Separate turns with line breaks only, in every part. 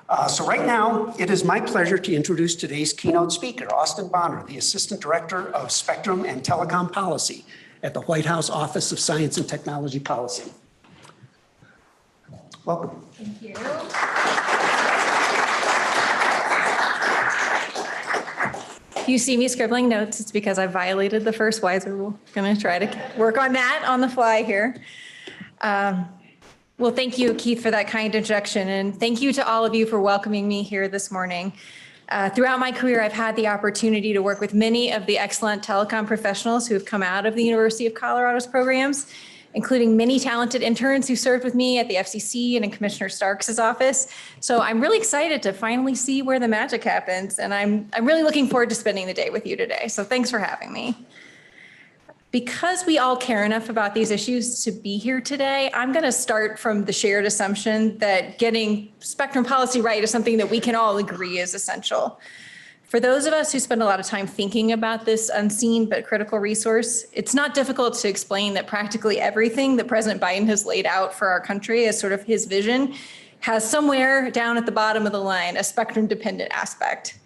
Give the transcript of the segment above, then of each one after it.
So right now, it is my pleasure to introduce today's keynote speaker, Austin Bonner, the Assistant Director of Spectrum and Telecom Policy at the White House Office of Science and Technology Policy. Welcome.
Thank you. If you see me scribbling notes, it's because I violated the first WISER rule. I'm going to try to work on that on the fly here. Well, thank you, Keith, for that kind introduction, and thank you to all of you for welcoming me here this morning. Throughout my career, I've had the opportunity to work with many of the excellent telecom professionals who have come out of the University of Colorado's programs, including many talented interns who served with me at the FCC and in Commissioner Starks' office. So I'm really excited to finally see where the magic happens, and I'm really looking forward to spending the day with you today. So thanks for having me. Because we all care enough about these issues to be here today, I'm going to start from the shared assumption that getting spectrum policy right is something that we can all agree is essential. For those of us who spend a lot of time thinking about this unseen but critical resource, it's not difficult to explain that practically everything that President Biden has laid out for our country as sort of his vision has somewhere down at the bottom of the line a spectrum-dependent aspect.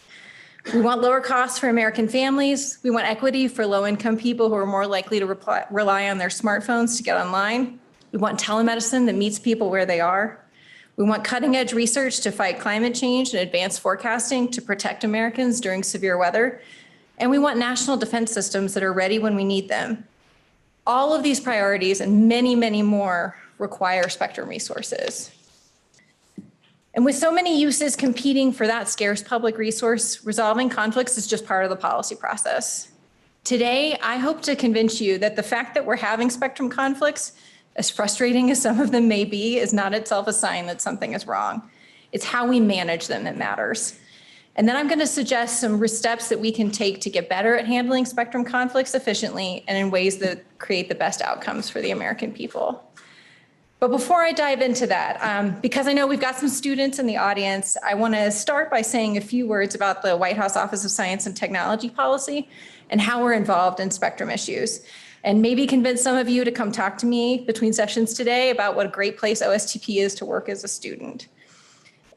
We want lower costs for American families. We want equity for low-income people who are more likely to rely on their smartphones to get online. We want telemedicine that meets people where they are. We want cutting-edge research to fight climate change and advanced forecasting to protect Americans during severe weather. And we want national defense systems that are ready when we need them. All of these priorities and many, many more require spectrum resources. And with so many uses competing for that scarce public resource, resolving conflicts is just part of the policy process. Today, I hope to convince you that the fact that we're having spectrum conflicts, as frustrating as some of them may be, is not itself a sign that something is wrong. It's how we manage them that matters. And then I'm going to suggest some steps that we can take to get better at handling spectrum conflicts efficiently and in ways that create the best outcomes for the American people. But before I dive into that, because I know we've got some students in the audience, I want to start by saying a few words about the White House Office of Science and Technology Policy and how we're involved in spectrum issues. And maybe convince some of you to come talk to me between sessions today about what a great place OSTP is to work as a student.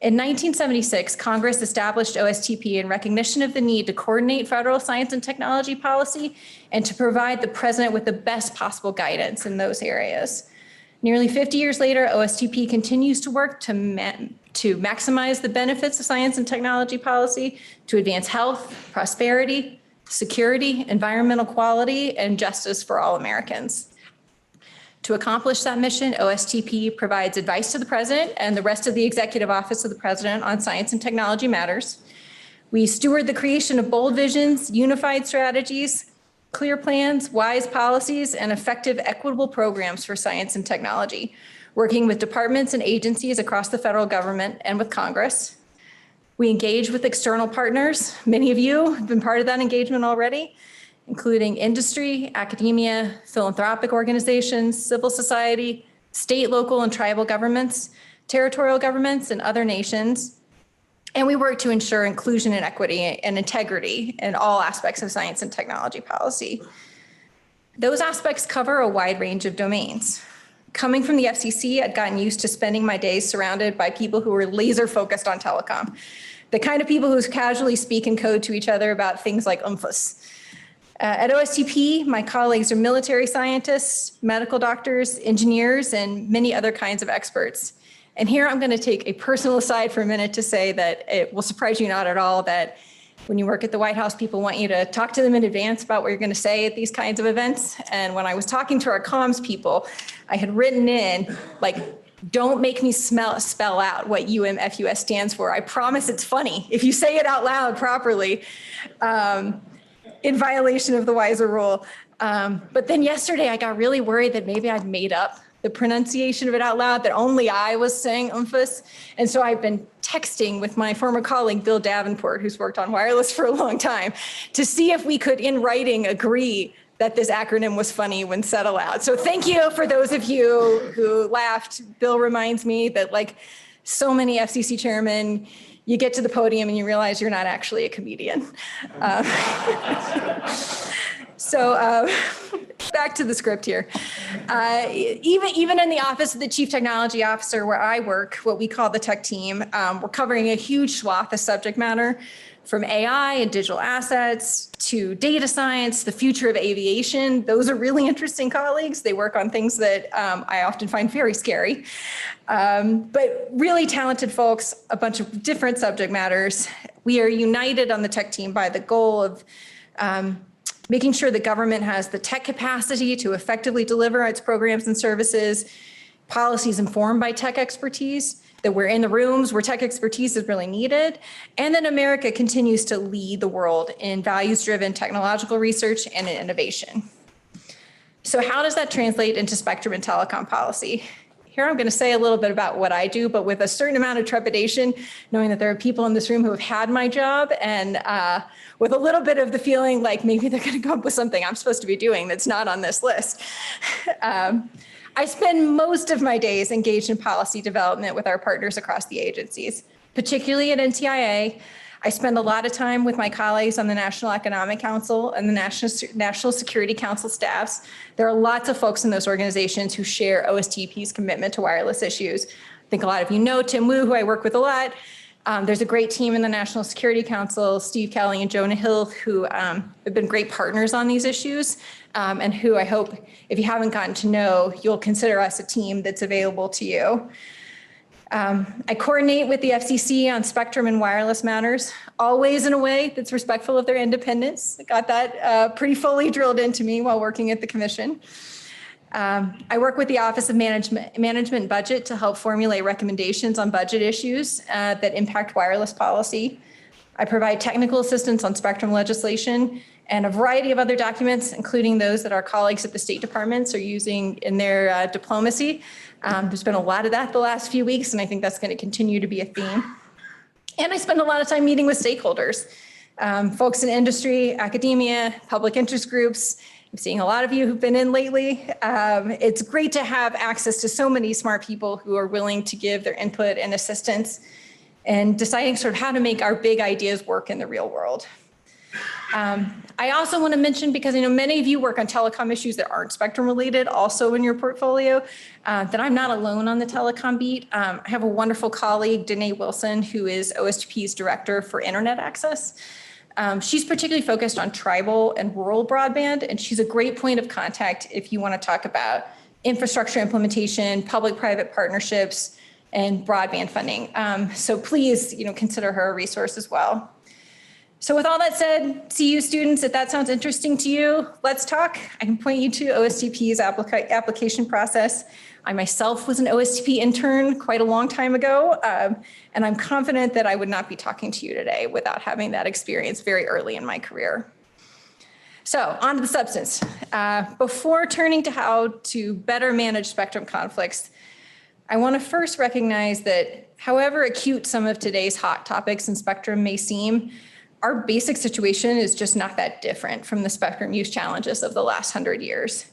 In 1976, Congress established OSTP in recognition of the need to coordinate federal science and technology policy and to provide the president with the best possible guidance in those areas. Nearly 50 years later, OSTP continues to work to maximize the benefits of science and technology policy, to advance health, prosperity, security, environmental quality, and justice for all Americans. To accomplish that mission, OSTP provides advice to the president and the rest of the executive office of the president on science and technology matters. We steward the creation of bold visions, unified strategies, clear plans, wise policies, and effective equitable programs for science and technology, working with departments and agencies across the federal government and with Congress. We engage with external partners. Many of you have been part of that engagement already, including industry, academia, philanthropic organizations, civil society, state, local, and tribal governments, territorial governments, and other nations. And we work to ensure inclusion and equity and integrity in all aspects of science and technology policy. Those aspects cover a wide range of domains. Coming from the FCC, I'd gotten used to spending my days surrounded by people who were laser focused on telecom, the kind of people who casually speak and code to each other about things like UMFUS. At OSTP, my colleagues are military scientists, medical doctors, engineers, and many other kinds of experts. And here I'm going to take a personal aside for a minute to say that it will surprise you not at all that when you work at the White House, people want you to talk to them in advance about what you're going to say at these kinds of events. And when I was talking to our comms people, I had written in, like, don't make me spell out what UMFUS stands for. I promise it's funny if you say it out loud properly, in violation of the WISER rule. But then yesterday, I got really worried that maybe I'd made up the pronunciation of it out loud, that only I was saying UMFUS. And so I've been texting with my former colleague, Bill Davenport, who's worked on wireless for a long time, to see if we could, in writing, agree that this acronym was funny when said aloud. So thank you for those of you who laughed. Bill reminds me that, like so many FCC chairmen, you get to the podium and you realize you're not actually a comedian. So back to the script here. Even in the office of the Chief Technology Officer where I work, what we call the tech team, we're covering a huge swath of subject matter from AI and digital assets to data science, the future of aviation. Those are really interesting colleagues. They work on things that I often find very scary. But really talented folks, a bunch of different subject matters. We are united on the tech team by the goal of making sure the government has the tech capacity to effectively deliver its programs and services, policies informed by tech expertise, that we're in the rooms where tech expertise is really needed, and that America continues to lead the world in values-driven technological research and in innovation. So how does that translate into spectrum and telecom policy? Here I'm going to say a little bit about what I do, but with a certain amount of trepidation, knowing that there are people in this room who have had my job, and with a little bit of the feeling like maybe they're going to come up with something I'm supposed to be doing that's not on this list. I spend most of my days engaged in policy development with our partners across the agencies, particularly at NTIA. I spend a lot of time with my colleagues on the National Economic Council and the National Security Council staffs. There are lots of folks in those organizations who share OSTP's commitment to wireless issues. I think a lot of you know Tim Wu, who I work with a lot. There's a great team in the National Security Council, Steve Kelly and Jonah Hill, who have been great partners on these issues, and who I hope, if you haven't gotten to know, you'll consider us a team that's available to you. I coordinate with the FCC on spectrum and wireless matters, always in a way that's respectful of their independence. I got that pretty fully drilled into me while working at the Commission. I work with the Office of Management and Budget to help formulate recommendations on budget issues that impact wireless policy. I provide technical assistance on spectrum legislation and a variety of other documents, including those that our colleagues at the State Departments are using in their diplomacy. There's been a lot of that the last few weeks, and I think that's going to continue to be a theme. And I spend a lot of time meeting with stakeholders, folks in industry, academia, public interest groups. I'm seeing a lot of you who've been in lately. It's great to have access to so many smart people who are willing to give their input and assistance in deciding sort of how to make our big ideas work in the real world. I also want to mention, because I know many of you work on telecom issues that aren't spectrum related also in your portfolio, that I'm not alone on the telecom beat. I have a wonderful colleague, Danae Wilson, who is OSTP's Director for Internet Access. She's particularly focused on tribal and rural broadband, and she's a great point of contact if you want to talk about infrastructure implementation, public-private partnerships, and broadband funding. So please, consider her a resource as well. So with all that said, CU students, if that sounds interesting to you, let's talk. I can point you to OSTP's application process. I myself was an OSTP intern quite a long time ago, and I'm confident that I would not be talking to you today without having that experience very early in my career. So on to the substance. Before turning to how to better manage spectrum conflicts, I want to first recognize that however acute some of today's hot topics in spectrum may seem, our basic situation is just not that different from the spectrum use challenges of the last 100 years.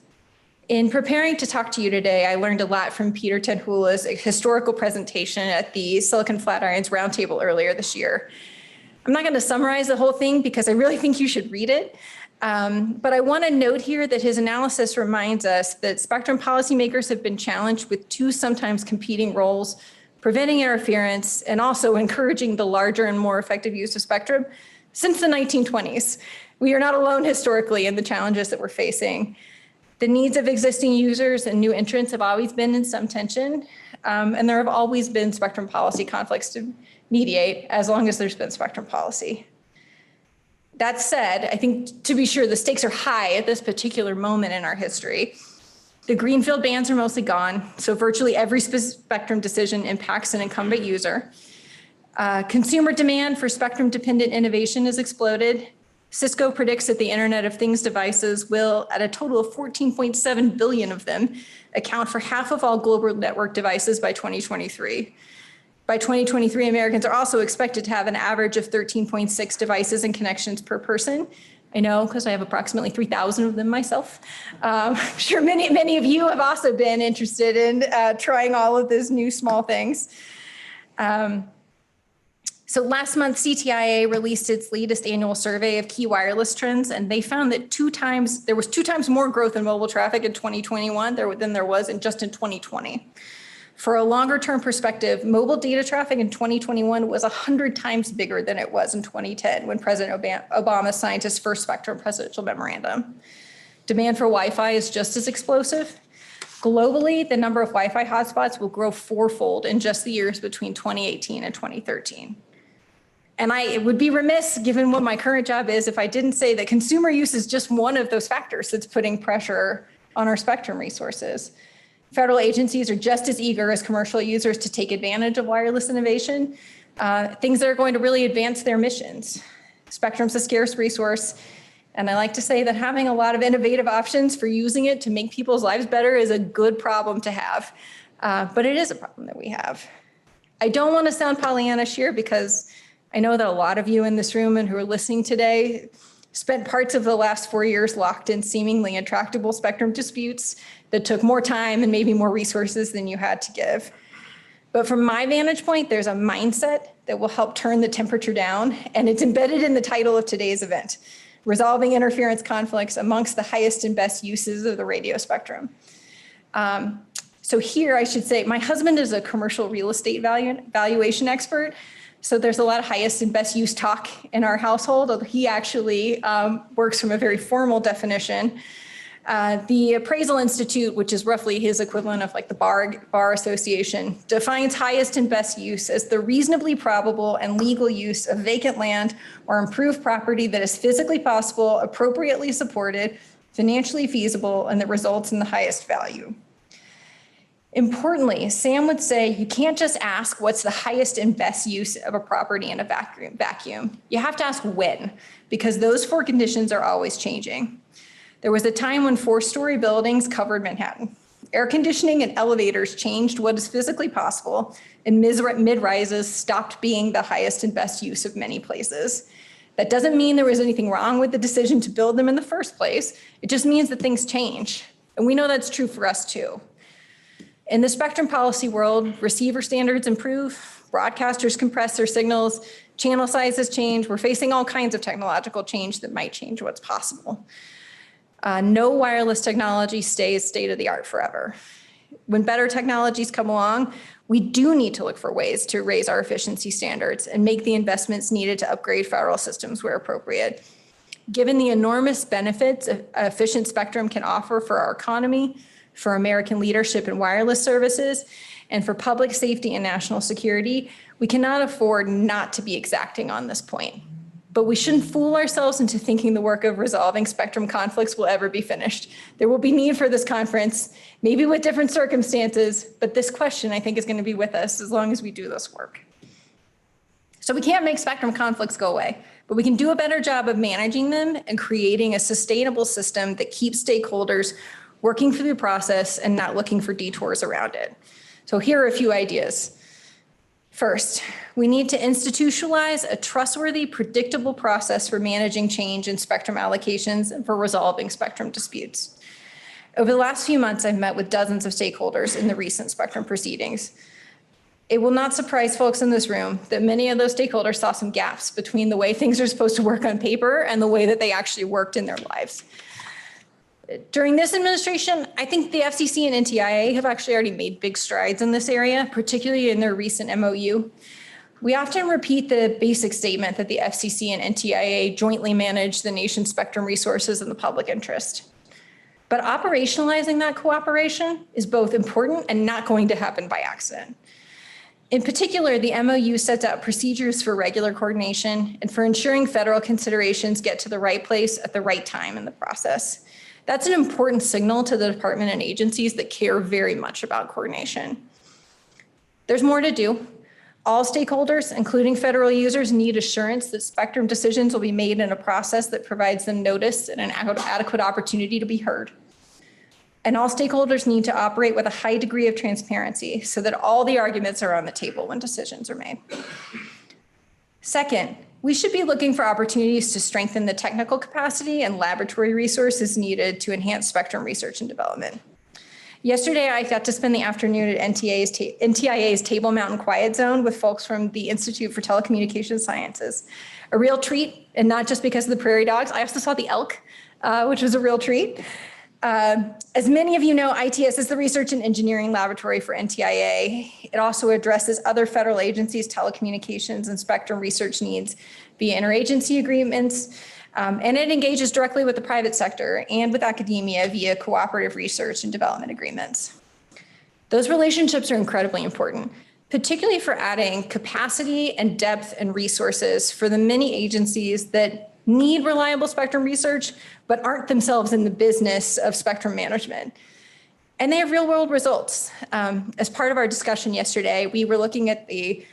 In preparing to talk to you today, I learned a lot from Peter Tenhula's historical presentation at the Silicon Flatirons Roundtable earlier this year. I'm not going to summarize the whole thing because I really think you should read it. But I want to note here that his analysis reminds us that spectrum policymakers have been challenged with two sometimes competing roles, preventing interference and also encouraging the larger and more effective use of spectrum since the 1920s. We are not alone historically in the challenges that we're facing. The needs of existing users and new entrants have always been in some tension, and there have always been spectrum policy conflicts to mediate as long as there's been spectrum policy. That said, I think to be sure the stakes are high at this particular moment in our history. The greenfield bands are mostly gone, so virtually every spectrum decision impacts an incumbent user. Consumer demand for spectrum-dependent innovation has exploded. Cisco predicts that the Internet of Things devices will, at a total of 14.7 billion of them, account for half of all global network devices by 2023. By 2023, Americans are also expected to have an average of 13.6 devices and connections per person. I know, because I have approximately 3,000 of them myself. I'm sure many of you have also been interested in trying all of those new small things. So last month, CTIA released its latest annual survey of key wireless trends, and they found that there was 2 times more growth in mobile traffic in 2021 than there was in 2020. For a longer term perspective, mobile data traffic in 2021 was 100 times bigger than it was in 2010 when President Obama signed his first Spectrum presidential memorandum. Demand for Wi-Fi is just as explosive. Globally, the number of Wi-Fi hotspots will grow 4-fold in just the years between 2018 and 2013. And I would be remiss, given what my current job is, if I didn't say that consumer use is just one of those factors that's putting pressure on our spectrum resources. Federal agencies are just as eager as commercial users to take advantage of wireless innovation, things that are going to really advance their missions. Spectrum's a scarce resource, and I like to say that having a lot of innovative options for using it to make people's lives better is a good problem to have, but it is a problem that we have. I don't want to sound Pollyannish here because I know that a lot of you in this room and who are listening today spent parts of the last 4 years locked in seemingly intractable spectrum disputes that took more time and maybe more resources than you had to give. But from my vantage point, there's a mindset that will help turn the temperature down, and it's embedded in the title of today's event, Resolving Interference Conflicts Amongst the Highest and Best Uses of the Radio Spectrum. So here I should say, my husband is a commercial real estate valuation expert, so there's a lot of highest and best use talk in our household, although he actually works from a very formal definition. The Appraisal Institute, which is roughly his equivalent of like the Bar Association, defines highest and best use as the reasonably probable and legal use of vacant land or improved property that is physically possible, appropriately supported, financially feasible, and that results in the highest value. Importantly, Sam would say you can't just ask what's the highest and best use of a property in a vacuum. You have to ask when, because those 4 conditions are always changing. There was a time when 4-story buildings covered Manhattan. Air conditioning and elevators changed what is physically possible, and mid-rises stopped being the highest and best use of many places. That doesn't mean there was anything wrong with the decision to build them in the first place. It just means that things change. And we know that's true for us too. In the spectrum policy world, receiver standards improve, broadcasters compress their signals, channel sizes change. We're facing all kinds of technological change that might change what's possible. No wireless technology stays state of the art forever. When better technologies come along, we do need to look for ways to raise our efficiency standards and make the investments needed to upgrade federal systems where appropriate. Given the enormous benefits efficient spectrum can offer for our economy, for American leadership in wireless services, and for public safety and national security, we cannot afford not to be exacting on this point. But we shouldn't fool ourselves into thinking the work of resolving spectrum conflicts will ever be finished. There will be need for this conference, maybe with different circumstances, but this question I think is going to be with us as long as we do this work. So we can't make spectrum conflicts go away, but we can do a better job of managing them and creating a sustainable system that keeps stakeholders working through the process and not looking for detours around it. So here are a few ideas. First, we need to institutionalize a trustworthy, predictable process for managing change in spectrum allocations and for resolving spectrum disputes. Over the last few months, I've met with dozens of stakeholders in the recent spectrum proceedings. It will not surprise folks in this room that many of those stakeholders saw some gaps between the way things are supposed to work on paper and the way that they actually worked in their lives. During this administration, I think the FCC and NTIA have actually already made big strides in this area, particularly in their recent MOU. We often repeat the basic statement that the FCC and NTIA jointly manage the nation's spectrum resources in the public interest. But operationalizing that cooperation is both important and not going to happen by accident. In particular, the MOU sets out procedures for regular coordination and for ensuring federal considerations get to the right place at the right time in the process. That's an important signal to the department and agencies that care very much about coordination. There's more to do. All stakeholders, including federal users, need assurance that spectrum decisions will be made in a process that provides them notice and an adequate opportunity to be heard. And all stakeholders need to operate with a high degree of transparency so that all the arguments are on the table when decisions are made. Second, we should be looking for opportunities to strengthen the technical capacity and laboratory resources needed to enhance spectrum research and development. Yesterday, I got to spend the afternoon at NTIA's Table Mountain Quiet Zone with folks from the Institute for Telecommunications Sciences. A real treat, and not just because of the prairie dogs. I also saw the elk, which was a real treat. As many of you know, ITS is the research and engineering laboratory for NTIA. It also addresses other federal agencies' telecommunications and spectrum research needs via interagency agreements, and it engages directly with the private sector and with academia via cooperative research and development agreements. Those relationships are incredibly important, particularly for adding capacity and depth and resources for the many agencies that need reliable spectrum research, but aren't themselves in the business of spectrum management. And they have real world results. As part of our discussion yesterday, we were looking at the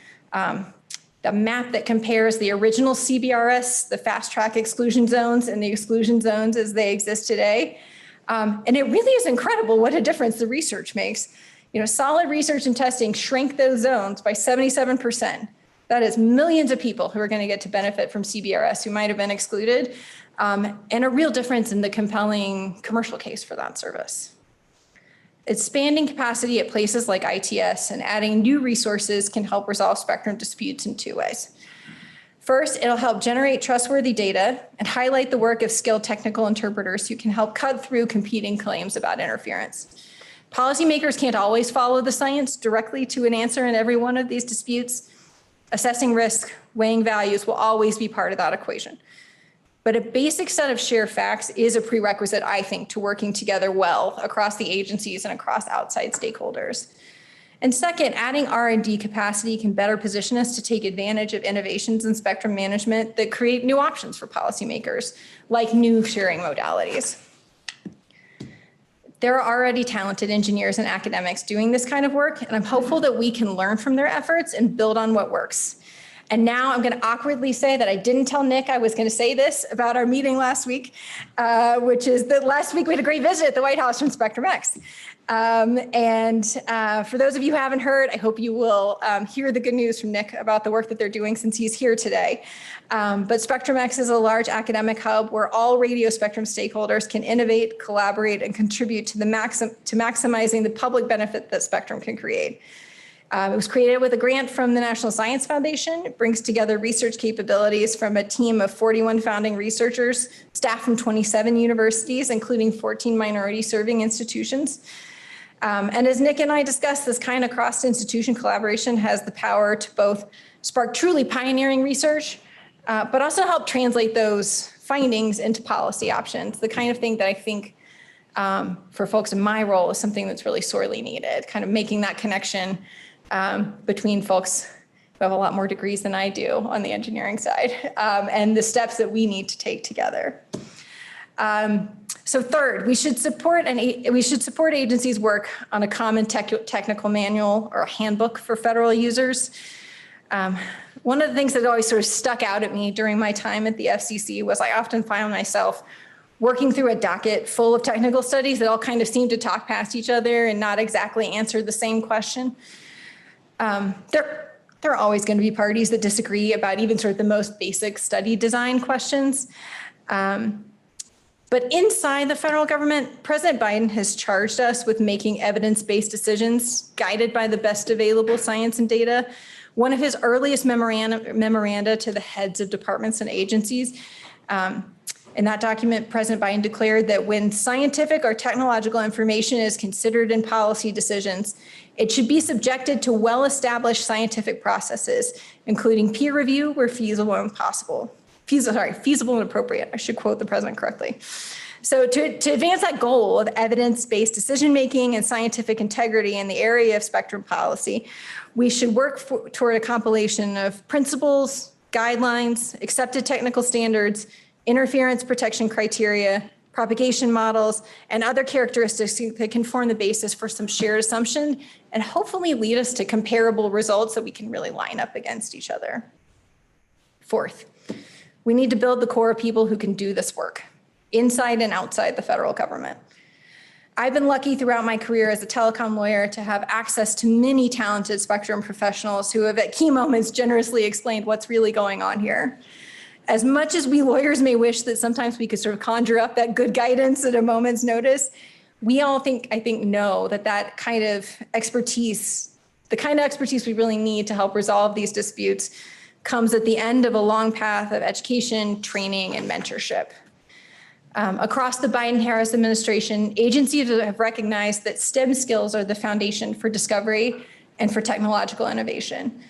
map that compares the original CBRS, the fast track exclusion zones, and the exclusion zones as they exist today. And it really is incredible what a difference the research makes. You know, solid research and testing shrink those zones by 77%. That is millions of people who are going to get to benefit from CBRS who might have been excluded, and a real difference in the compelling commercial case for that service. Expanding capacity at places like ITS and adding new resources can help resolve spectrum disputes in two ways. First, it'll help generate trustworthy data and highlight the work of skilled technical interpreters who can help cut through competing claims about interference. Policymakers can't always follow the science directly to an answer in every one of these disputes. Assessing risk, weighing values will always be part of that equation. But a basic set of shared facts is a prerequisite, I think, to working together well across the agencies and across outside stakeholders. And second, adding R&D capacity can better position us to take advantage of innovations in spectrum management that create new options for policymakers, like new sharing modalities. There are already talented engineers and academics doing this kind of work, and I'm hopeful that we can learn from their efforts and build on what works. And now I'm going to awkwardly say that I didn't tell Nick I was going to say this about our meeting last week, which is that last week we had a great visit at the White House from Spectrum X. For those of you who haven't heard, I hope you will hear the good news from Nick about the work that they're doing since he's here today. But Spectrum X is a large academic hub where all radio spectrum stakeholders can innovate, collaborate, and contribute to maximizing the public benefit that spectrum can create. It was created with a grant from the National Science Foundation. It brings together research capabilities from a team of 41 founding researchers, staff from 27 universities, including 14 minority-serving institutions. And as Nick and I discussed, this kind of cross-institution collaboration has the power to both spark truly pioneering research, but also help translate those findings into policy options, the kind of thing that I think for folks in my role is something that's really sorely needed, kind of making that connection between folks who have a lot more degrees than I do on the engineering side, and the steps that we need to take together. So third, we should support agencies' work on a common technical manual or a handbook for federal users. One of the things that always sort of stuck out at me during my time at the FCC was I often found myself working through a docket full of technical studies that all kind of seemed to talk past each other and not exactly answer the same question. There are always going to be parties that disagree about even sort of the most basic study design questions. But inside the federal government, President Biden has charged us with making evidence-based decisions guided by the best available science and data. One of his earliest memoranda to the heads of departments and agencies, in that document, President Biden declared that when scientific or technological information is considered in policy decisions, it should be subjected to well-established scientific processes, including peer review where feasible and possible. Feasible and appropriate. I should quote the president correctly. So to advance that goal of evidence-based decision-making and scientific integrity in the area of spectrum policy, we should work toward a compilation of principles, guidelines, accepted technical standards, interference protection criteria, propagation models, and other characteristics that can form the basis for some shared assumption and hopefully lead us to comparable results that we can really line up against each other. Fourth, we need to build the core of people who can do this work, inside and outside the federal government. I've been lucky throughout my career as a telecom lawyer to have access to many talented spectrum professionals who have at key moments generously explained what's really going on here. As much as we lawyers may wish that sometimes we could sort of conjure up that good guidance at a moment's notice, we all I think know that kind of expertise, the kind of expertise we really need to help resolve these disputes comes at the end of a long path of education, training, and mentorship. Across the Biden-Harris administration, agencies have recognized that STEM skills are the foundation for discovery and for technological innovation.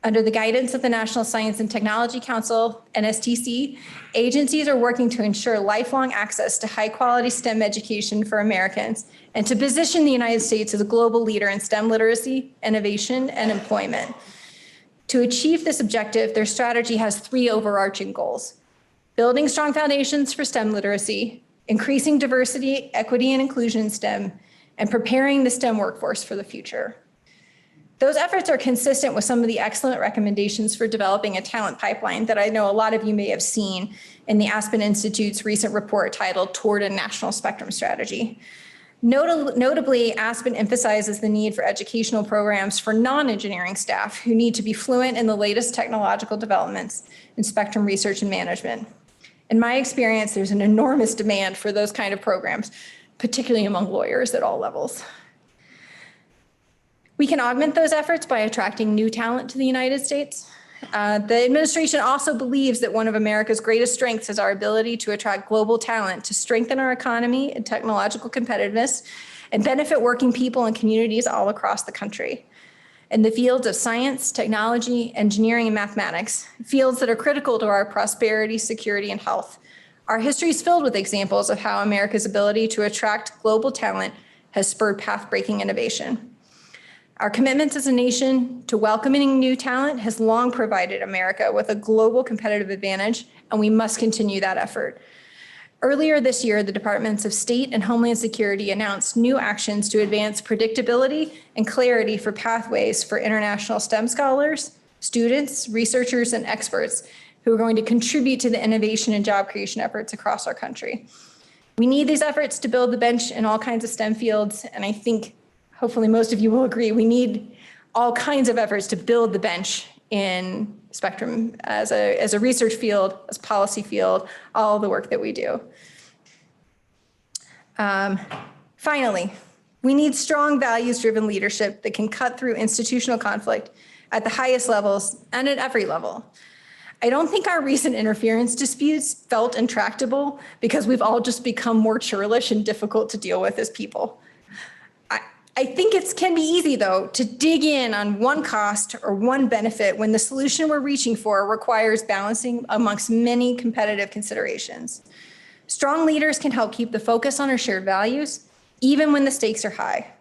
Under the guidance of the National Science and Technology Council, NSTC, agencies are working to ensure lifelong access to high-quality STEM education for Americans and to position the United States as a global leader in STEM literacy, innovation, and employment. To achieve this objective, their strategy has 3 overarching goals: building strong foundations for STEM literacy, increasing diversity, equity, and inclusion in STEM, and preparing the STEM workforce for the future. Those efforts are consistent with some of the excellent recommendations for developing a talent pipeline that I know a lot of you may have seen in the Aspen Institute's recent report titled Toward a National Spectrum Strategy. Notably, Aspen emphasizes the need for educational programs for non-engineering staff who need to be fluent in the latest technological developments in spectrum research and management. In my experience, there's an enormous demand for those kind of programs, particularly among lawyers at all levels. We can augment those efforts by attracting new talent to the United States. The administration also believes that one of America's greatest strengths is our ability to attract global talent to strengthen our economy and technological competitiveness and benefit working people and communities all across the country. In the fields of science, technology, engineering, and mathematics, fields that are critical to our prosperity, security, and health, our history is filled with examples of how America's ability to attract global talent has spurred path-breaking innovation. Our commitment as a nation to welcoming new talent has long provided America with a global competitive advantage, and we must continue that effort. Earlier this year, the Departments of State and Homeland Security announced new actions to advance predictability and clarity for pathways for international STEM scholars, students, researchers, and experts who are going to contribute to the innovation and job creation efforts across our country. We need these efforts to build the bench in all kinds of STEM fields, and I think hopefully most of you will agree, we need all kinds of efforts to build the bench in spectrum as a research field, as policy field, all the work that we do. Finally, we need strong values-driven leadership that can cut through institutional conflict at the highest levels and at every level. I don't think our recent interference disputes felt intractable because we've all just become more churlish and difficult to deal with as people. I think it can be easy, though, to dig in on one cost or one benefit when the solution we're reaching for requires balancing amongst many competitive considerations. Strong leaders can help keep the focus on our shared values, even when the stakes are high.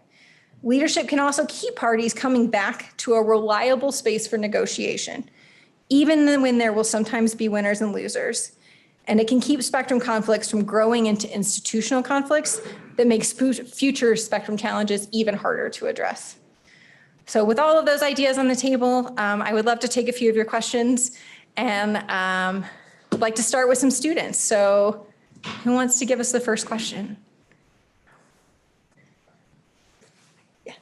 Leadership can also keep parties coming back to a reliable space for negotiation, even when there will sometimes be winners and losers. And it can keep spectrum conflicts from growing into institutional conflicts that makes future spectrum challenges even harder to address. So with all of those ideas on the table, I would love to take a few of your questions, and I'd like to start with some students. So who wants to give us the first question? Yeah.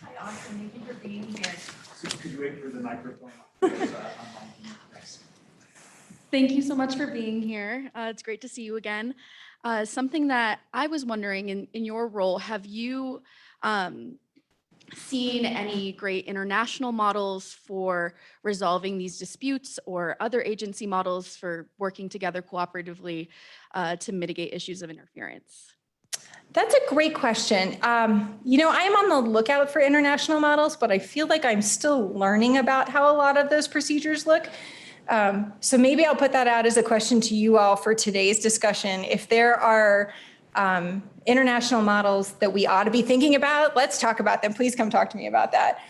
Hi, Austin. Thank you for being here.
Could you wait for the microphone?
Thank you so much for being here. It's great to see you again. Something that I was wondering in your role, have you seen any great international models for resolving these disputes or other agency models for working together cooperatively to mitigate issues of interference?
That's a great question. You know, I'm on the lookout for international models, but I feel like I'm still learning about how a lot of those procedures look. So maybe I'll put that out as a question to you all for today's discussion. If there are international models that we ought to be thinking about, let's talk about them. Please come talk to me about that.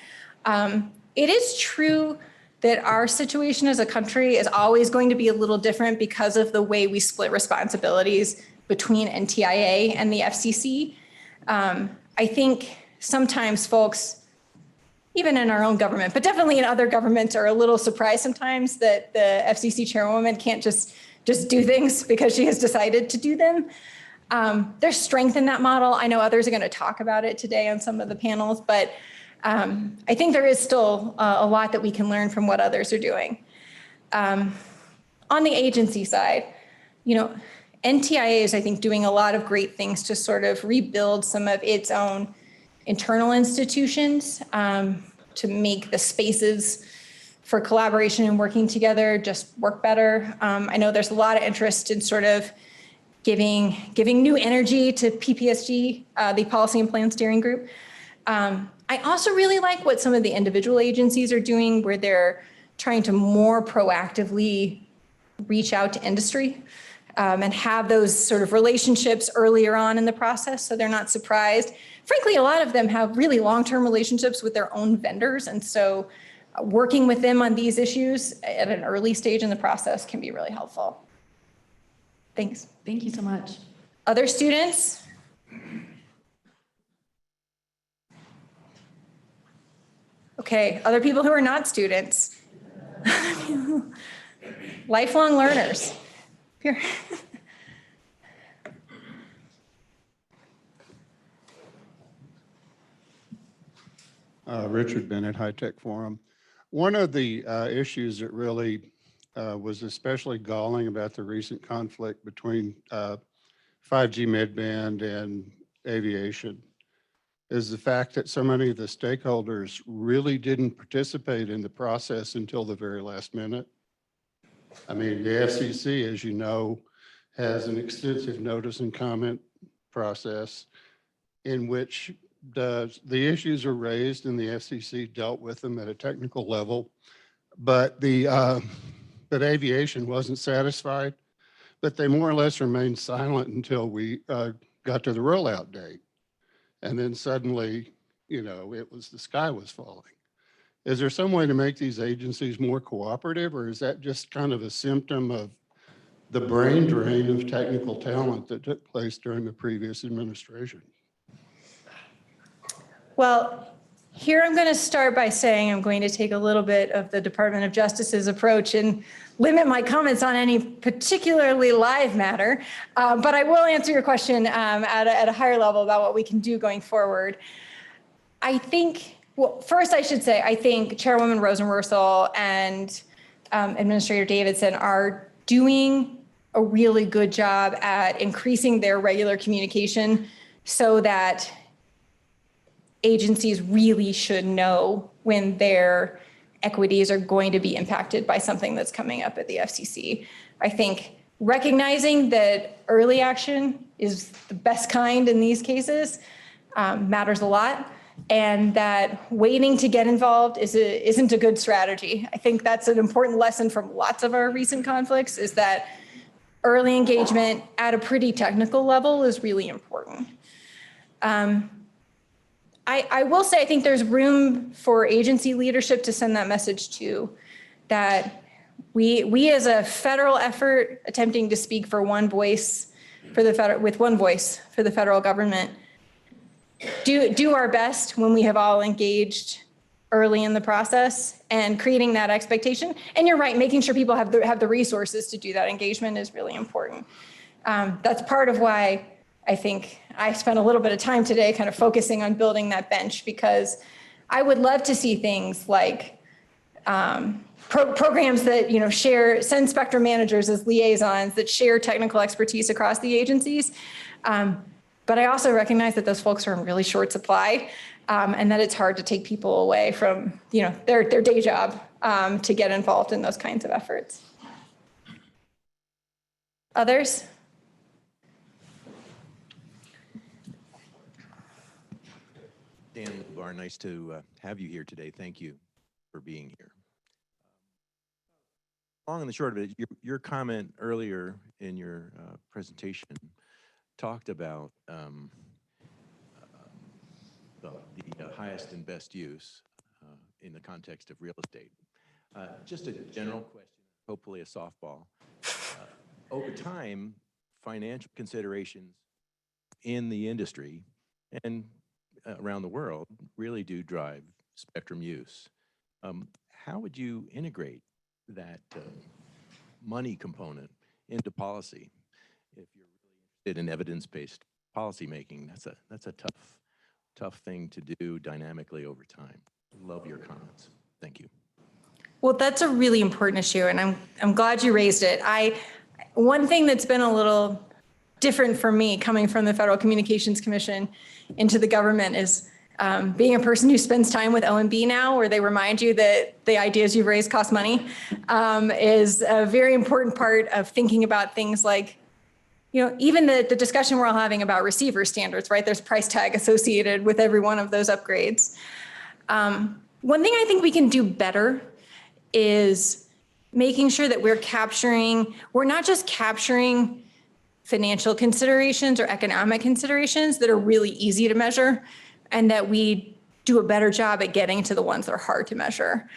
It is true that our situation as a country is always going to be a little different because of the way we split responsibilities between NTIA and the FCC. I think sometimes folks, even in our own government, but definitely in other governments, are a little surprised sometimes that the FCC chairwoman can't just do things because she has decided to do them. There's strength in that model. I know others are going to talk about it today on some of the panels, but I think there is still a lot that we can learn from what others are doing. On the agency side, you know, NTIA is, I think, doing a lot of great things to sort of rebuild some of its own internal institutions to make the spaces for collaboration and working together just work better. I know there's a lot of interest in sort of giving new energy to PPSG, the Policy and Plan Steering Group. I also really like what some of the individual agencies are doing, where they're trying to more proactively reach out to industry and have those sort of relationships earlier on in the process so they're not surprised. Frankly, a lot of them have really long-term relationships with their own vendors, and so working with them on these issues at an early stage in the process can be really helpful. Thanks.
Thank you so much.
Other students? Okay, other people who are not students. Lifelong learners. Here.
Richard Bennett, High Tech Forum. One of the issues that really was especially galling about the recent conflict between 5G midband and aviation is the fact that so many of the stakeholders really didn't participate in the process until the very last minute. I mean, the FCC, as you know, has an extensive notice and comment process in which the issues are raised and the FCC dealt with them at a technical level, but but aviation wasn't satisfied, but they more or less remained silent until we got to the rollout date. And then suddenly, you know, the sky was falling. Is there some way to make these agencies more cooperative, or is that just kind of a symptom of the brain drain of technical talent that took place during the previous administration?
Well, here I'm going to start by saying I'm going to take a little bit of the Department of Justice's approach and limit my comments on any particularly live matter, but I will answer your question at a higher level about what we can do going forward. I think, well, first I should say, I think Chairwoman Rosenworcel and Administrator Davidson are doing a really good job at increasing their regular communication so that agencies really should know when their equities are going to be impacted by something that's coming up at the FCC. I think recognizing that early action is the best kind in these cases matters a lot, and that waiting to get involved isn't a good strategy. I think that's an important lesson from lots of our recent conflicts, is that early engagement at a pretty technical level is really important. I will say I think there's room for agency leadership to send that message to, that we as a federal effort attempting to speak for one voice for the with one voice for the federal government, do our best when we have all engaged early in the process and creating that expectation. And you're right, making sure people have the resources to do that engagement is really important. That's part of why I think I spent a little bit of time today kind of focusing on building that bench, because I would love to see things like programs that, you know, send spectrum managers as liaisons that share technical expertise across the agencies. But I also recognize that those folks are in really short supply, and that it's hard to take people away from, you know, their day job to get involved in those kinds of efforts. Others?
Dan Lubar, nice to have you here today. Thank you for being here. Long and the short of it, your comment earlier in your presentation talked about the highest and best use in the context of real estate. Just a general question, hopefully a softball. Over time, financial considerations in the industry and around the world really do drive spectrum use. How would you integrate that money component into policy if you're really interested in evidence-based policymaking? That's a tough thing to do dynamically over time. Love your comments. Thank you.
Well, that's a really important issue, and I'm glad you raised it. One thing that's been a little different for me coming from the Federal Communications Commission into the government is being a person who spends time with OMB now, where they remind you that the ideas you've raised cost money, is a very important part of thinking about things like, even the discussion we're all having about receiver standards, right? There's price tag associated with every one of those upgrades. One thing I think we can do better is making sure that we're not just capturing financial considerations or economic considerations that are really easy to measure, and that we do a better job at getting to the ones that are hard to measure.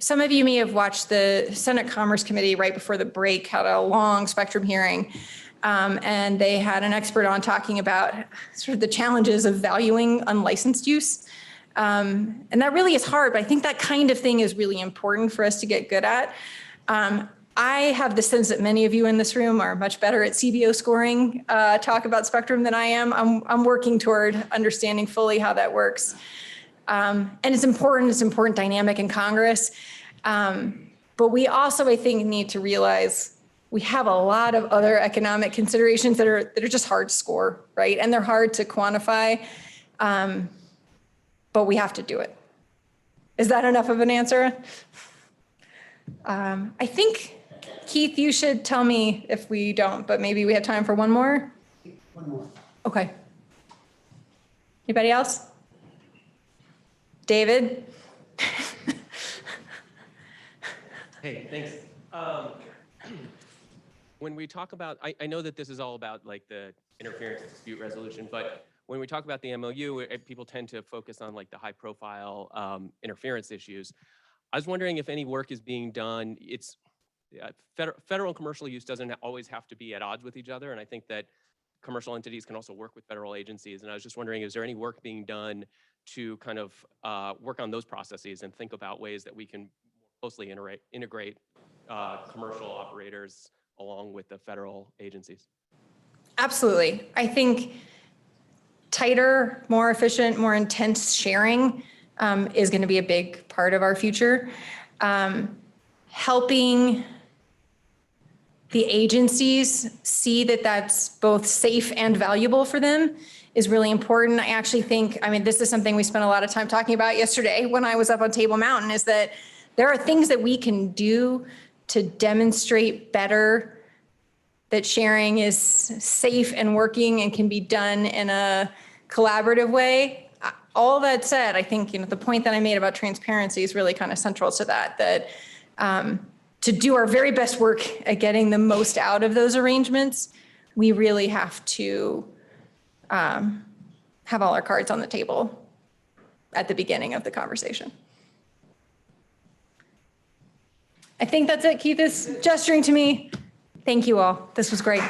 Some of you may have watched the Senate Commerce Committee right before the break, had a long spectrum hearing, and they had an expert on talking about sort of the challenges of valuing unlicensed use. And that really is hard, but I think that kind of thing is really important for us to get good at. I have the sense that many of you in this room are much better at CBO scoring talk about spectrum than I am. I'm working toward understanding fully how that works. And it's important dynamic in Congress. But we also, I think, need to realize we have a lot of other economic considerations that are just hard to score, right? And they're hard to quantify, but we have to do it. Is that enough of an answer? I think, Keith, you should tell me if we don't, but maybe we have time for one more?
One more.
Okay. Anybody else? David?
Hey, thanks. When we talk about, I know that this is all about like the interference dispute resolution, but when we talk about the MOU, people tend to focus on like the high profile interference issues. I was wondering if any work is being done. It's federal and commercial use doesn't always have to be at odds with each other. And I think that commercial entities can also work with federal agencies. And I was just wondering, is there any work being done to kind of work on those processes and think about ways that we can more closely integrate commercial operators along with the federal agencies?
Absolutely. I think tighter, more efficient, more intense sharing is going to be a big part of our future. Helping the agencies see that that's both safe and valuable for them is really important. I actually think, this is something we spent a lot of time talking about yesterday when I was up on Table Mountain, is that there are things that we can do to demonstrate better that sharing is safe and working and can be done in a collaborative way. All that said, I think the point that I made about transparency is really kind of central to that to do our very best work at getting the most out of those arrangements, we really have to have all our cards on the table at the beginning of the conversation. I think that's it. Keith is gesturing to me. Thank you all. This was great.